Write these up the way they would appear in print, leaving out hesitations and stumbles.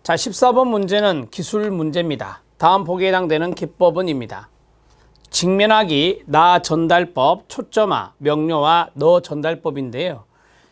자, 14번 문제는 기술 문제입니다. 다음 보기에 해당되는 기법은입니다. 직면하기, 나 전달법, 초점화, 명료화, 너 전달법인데요.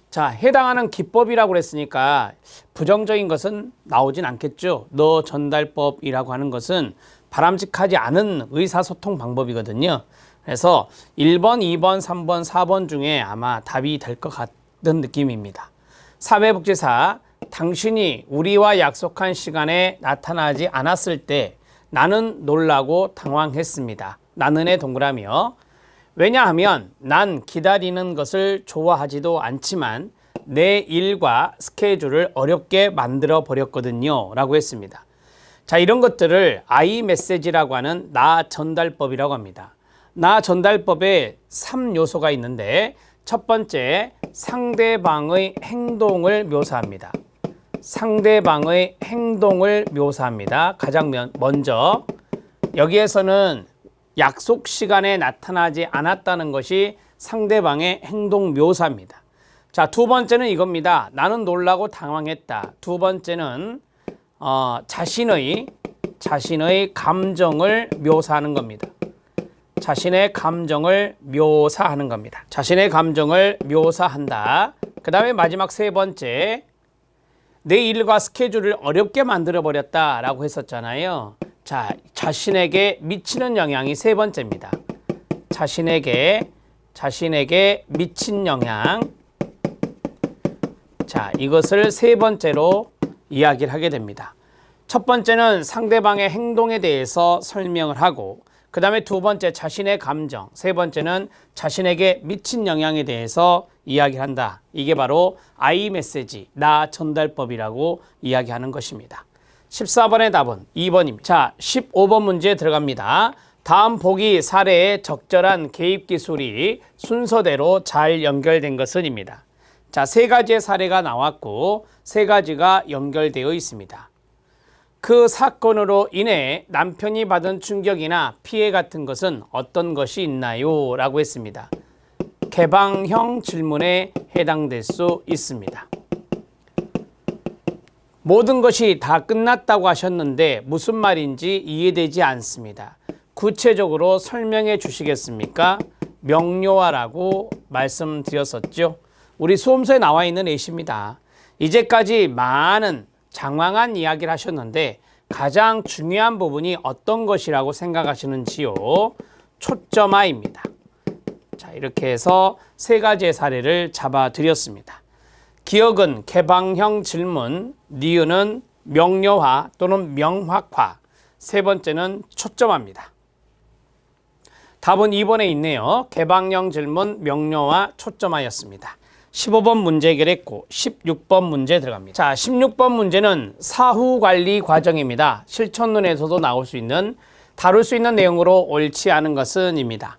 자, 해당하는 기법이라고 그랬으니까 부정적인 것은 나오진 않겠죠. 너 전달법이라고 하는 것은 바람직하지 않은 의사소통 방법이거든요. 그래서 1번, 2번, 3번, 4번 중에 아마 답이 될 것 같은 느낌입니다. 사회복지사, 당신이 우리와 약속한 시간에 나타나지 않았을 때 나는 놀라고 당황했습니다. 나는의 동그라미요. 왜냐하면 난 기다리는 것을 좋아하지도 않지만 내 일과 스케줄을 어렵게 만들어 버렸거든요. 라고 했습니다. 자, 이런 것들을 iMessage라고 하는 나 전달법이라고 합니다. 나 전달법에 3요소가 있는데 첫 번째, 상대방의 행동을 묘사합니다. 상대방의 행동을 묘사합니다. 가장 먼저 여기에서는 약속 시간에 나타나지 않았다는 것이 상대방의 행동 묘사입니다. 자, 두 번째는 이겁니다. 나는 놀라고 당황했다. 두 번째는 자신의 감정을 묘사하는 겁니다. 자신의 감정을 묘사하는 겁니다. 자신의 감정을 묘사한다. 그 다음에 마지막 세 번째, 내 일과 스케줄을 어렵게 만들어버렸다라고 했었잖아요. 자, 자신에게 미치는 영향이 세 번째입니다. 자신에게 미친 영향. 자, 이것을 세 번째로 이야기를 하게 됩니다. 첫 번째는 상대방의 행동에 대해서 설명을 하고, 그 다음에 두 번째 자신의 감정, 세 번째는 자신에게 미친 영향에 대해서 이야기를 한다. 이게 바로 iMessage, 나 전달법이라고 이야기하는 것입니다. 14번의 답은 2번입니다. 자, 15번 문제에 들어갑니다. 다음 보기 사례에 적절한 개입 기술이 순서대로 잘 연결된 것은입니다. 자, 세 가지의 사례가 나왔고 세 가지가 연결되어 있습니다. 그 사건으로 인해 남편이 받은 충격이나 피해 같은 것은 어떤 것이 있나요? 라고 했습니다. 개방형 질문에 해당될 수 있습니다. 모든 것이 다 끝났다고 하셨는데 무슨 말인지 이해되지 않습니다. 구체적으로 설명해 주시겠습니까? 명료화라고 말씀드렸었죠. 우리 수험서에 나와 있는 예시입니다. 이제까지 많은 장황한 이야기를 하셨는데 가장 중요한 부분이 어떤 것이라고 생각하시는지요? 초점화입니다. 자, 이렇게 해서 세 가지의 사례를 잡아드렸습니다. 기억은 개방형 질문, 니은은 명료화 또는 명확화, 세 번째는 초점화입니다. 답은 2번에 있네요. 개방형 질문, 명료화, 초점화였습니다. 15번 문제 해결했고 16번 문제 들어갑니다. 자, 16번 문제는 사후관리 과정입니다. 실천론에서도 나올 수 있는, 다룰 수 있는 내용으로 옳지 않은 것은 입니다.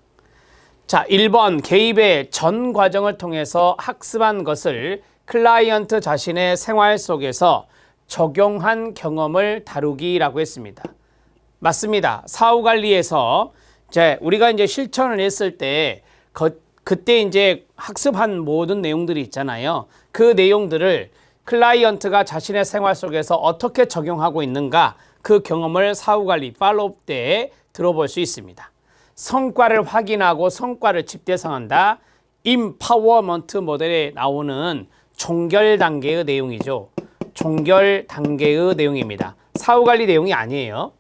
자, 1번 개입의 전 과정을 통해서 학습한 것을 클라이언트 자신의 생활 속에서 적용한 경험을 다루기라고 했습니다. 맞습니다. 사후관리에서 우리가 이제 실천을 했을 때 그때 이제 학습한 모든 내용들이 있잖아요. 그 내용들을 클라이언트가 자신의 생활 속에서 어떻게 적용하고 있는가, 그 경험을 사후관리, 팔로업 때에 들어볼 수 있습니다. 성과를 확인하고 성과를 집대성한다. 임파워먼트 모델에 나오는 종결 단계의 내용이죠. 종결 단계의 내용입니다. 사후관리 내용이 아니에요.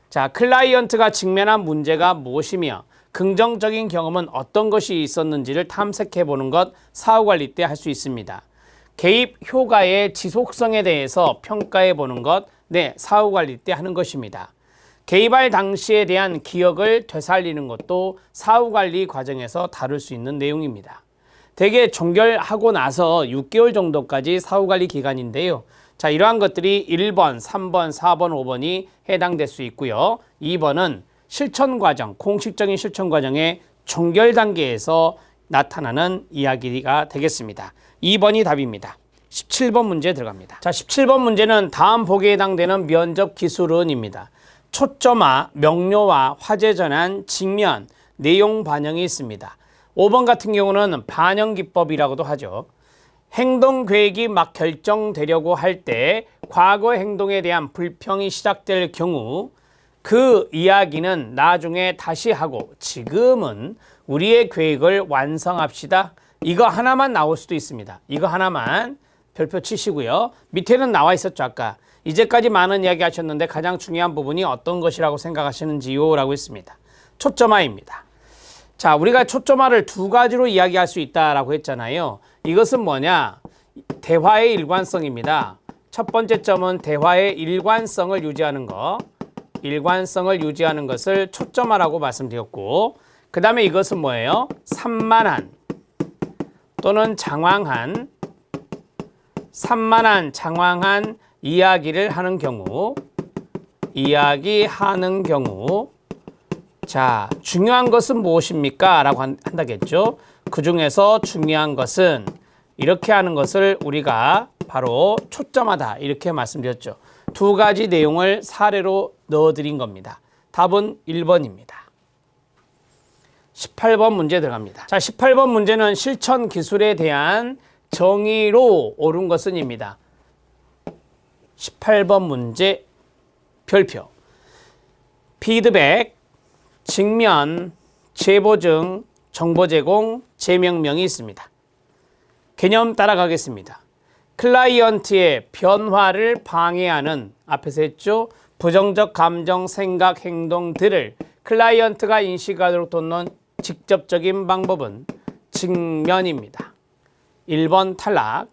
자, 클라이언트가 직면한 문제가 무엇이며 긍정적인 경험은 어떤 것이 있었는지를 탐색해 보는 것, 사후관리 때 할 수 있습니다. 개입 효과의 지속성에 대해서 평가해 보는 것, 사후관리 때 하는 것입니다. 개입할 당시에 대한 기억을 되살리는 것도 사후관리 과정에서 다룰 수 있는 내용입니다. 대개 종결하고 나서 6개월 정도까지 사후관리 기간인데요. 자, 이러한 것들이 1번, 3번, 4번, 5번이 해당될 수 있고요. 2번은 실천 과정, 공식적인 실천 과정의 종결 단계에서 나타나는 이야기가 되겠습니다. 2번이 답입니다. 17번 문제 들어갑니다. 자, 17번 문제는 다음 보기에 해당되는 면접 기술은입니다. 초점화, 명료화, 화제 전환, 직면, 내용 반영이 있습니다. 5번 같은 경우는 반영 기법이라고도 하죠. 행동 계획이 막 결정되려고 할 때 과거 행동에 대한 불평이 시작될 경우 그 이야기는 나중에 다시 하고 지금은 우리의 계획을 완성합시다. 이거 하나만 나올 수도 있습니다. 이거 하나만 별표 치시고요. 밑에는 나와 있었죠. 아까 이제까지 많은 이야기 하셨는데 가장 중요한 부분이 어떤 것이라고 생각하시는지요? 라고 했습니다. 초점화입니다. 자, 우리가 초점화를 두 가지로 이야기할 수 있다라고 했잖아요. 이것은 뭐냐? 대화의 일관성입니다. 첫 번째 점은 대화의 일관성을 유지하는 것. 일관성을 유지하는 것을 초점화라고 말씀드렸고, 그 다음에 이것은 뭐예요? 산만한 또는 장황한, 산만한, 장황한 이야기를 하는 경우, 자, 중요한 것은 무엇입니까? 라고 한다겠죠. 그 중에서 중요한 것은 이렇게 하는 것을 우리가 바로 초점하다 이렇게 말씀드렸죠. 두 가지 내용을 사례로 넣어드린 겁니다. 답은 1번입니다. 18번 문제 들어갑니다. 자, 18번 문제는 실천 기술에 대한 정의로 옳은 것은입니다. 18번 문제 별표. 피드백, 직면, 재보증, 정보 제공, 재명명이 있습니다. 개념 따라가겠습니다. 클라이언트의 변화를 방해하는, 앞에서 했죠, 부정적 감정, 생각, 행동들을 클라이언트가 인식하도록 돕는 직접적인 방법은 직면입니다. 1번 탈락.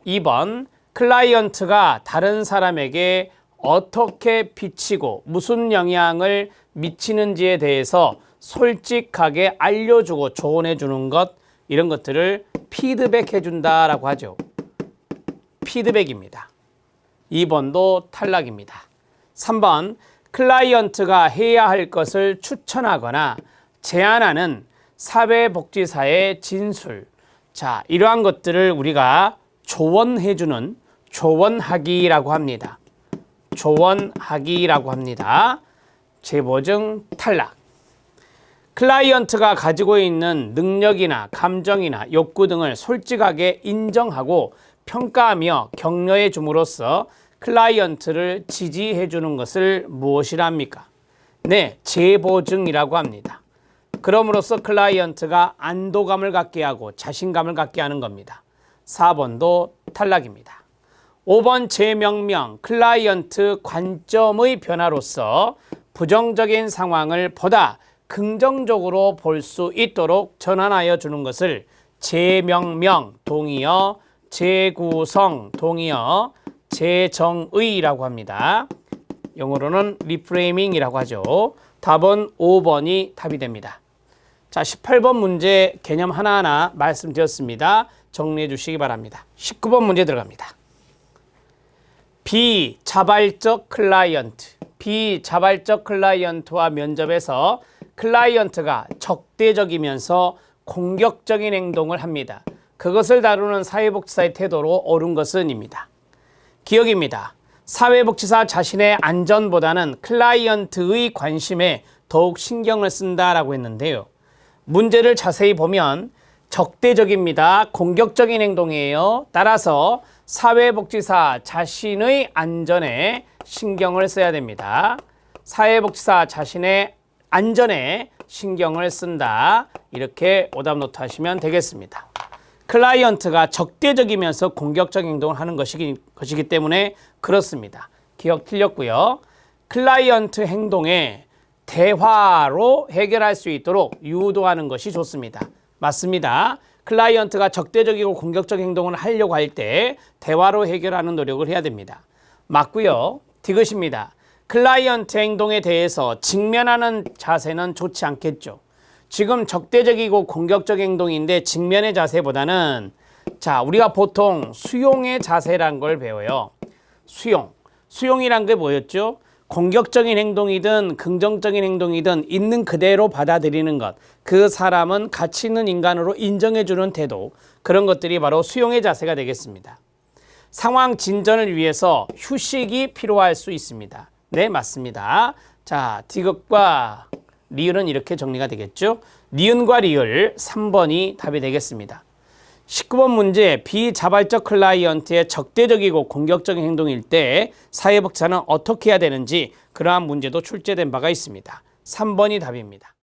2번 클라이언트가 다른 사람에게 어떻게 비치고 무슨 영향을 미치는지에 대해서 솔직하게 알려주고 조언해 주는 것, 이런 것들을 피드백해 준다라고 하죠. 피드백입니다. 2번도 탈락입니다. 3번 클라이언트가 해야 할 것을 추천하거나 제안하는 사회복지사의 진술. 자, 이러한 것들을 우리가 조언해 주는 조언하기라고 합니다. 조언하기라고 합니다. 재보증 탈락. 클라이언트가 가지고 있는 능력이나 감정이나 욕구 등을 솔직하게 인정하고 평가하며 격려해 줌으로써 클라이언트를 지지해 주는 것을 무엇이라 합니까? 네, 재보증이라고 합니다. 그럼으로써 클라이언트가 안도감을 갖게 하고 자신감을 갖게 하는 겁니다. 4번도 탈락입니다. 5번 재명명, 클라이언트 관점의 변화로서 부정적인 상황을 보다 긍정적으로 볼 수 있도록 전환하여 주는 것을 재명명, 동의어, 재구성, 동의어, 재정의라고 합니다. 영어로는 리프레이밍이라고 하죠. 답은 5번이 답이 됩니다. 자, 18번 문제 개념 하나하나 말씀드렸습니다. 정리해 주시기 바랍니다. 19번 문제 들어갑니다. 비자발적 클라이언트. 비자발적 클라이언트와 면접에서 클라이언트가 적대적이면서 공격적인 행동을 합니다. 그것을 다루는 사회복지사의 태도로 옳은 것은입니다. 기억입니다. 사회복지사 자신의 안전보다는 클라이언트의 관심에 더욱 신경을 쓴다라고 했는데요. 문제를 자세히 보면 적대적입니다. 공격적인 행동이에요. 따라서 사회복지사 자신의 안전에 신경을 써야 됩니다. 사회복지사 자신의 안전에 신경을 쓴다. 이렇게 오답 노트 하시면 되겠습니다. 클라이언트가 적대적이면서 공격적 행동을 하는 것이기 때문에 그렇습니다. 기억 틀렸고요. 클라이언트 행동에 대화로 해결할 수 있도록 유도하는 것이 좋습니다. 맞습니다. 클라이언트가 적대적이고 공격적 행동을 하려고 할 때 대화로 해결하는 노력을 해야 됩니다. 맞고요. 디귿입니다. 클라이언트 행동에 대해서 직면하는 자세는 좋지 않겠죠. 지금 적대적이고 공격적 행동인데 직면의 자세보다는, 자, 우리가 보통 수용의 자세라는 걸 배워요. 수용이란 게 뭐였죠? 공격적인 행동이든 긍정적인 행동이든 있는 그대로 받아들이는 것, 그 사람은 가치 있는 인간으로 인정해주는 태도, 그런 것들이 바로 수용의 자세가 되겠습니다. 상황 진전을 위해서 휴식이 필요할 수 있습니다. 네, 맞습니다. 자, 디귿과 리을은 이렇게 정리가 되겠죠. 니은과 리을 3번이 답이 되겠습니다. 19번 문제, 비자발적 클라이언트의 적대적이고 공격적인 행동일 때 사회복지사는 어떻게 해야 되는지 그러한 문제도 출제된 바가 있습니다. 3번이 답입니다.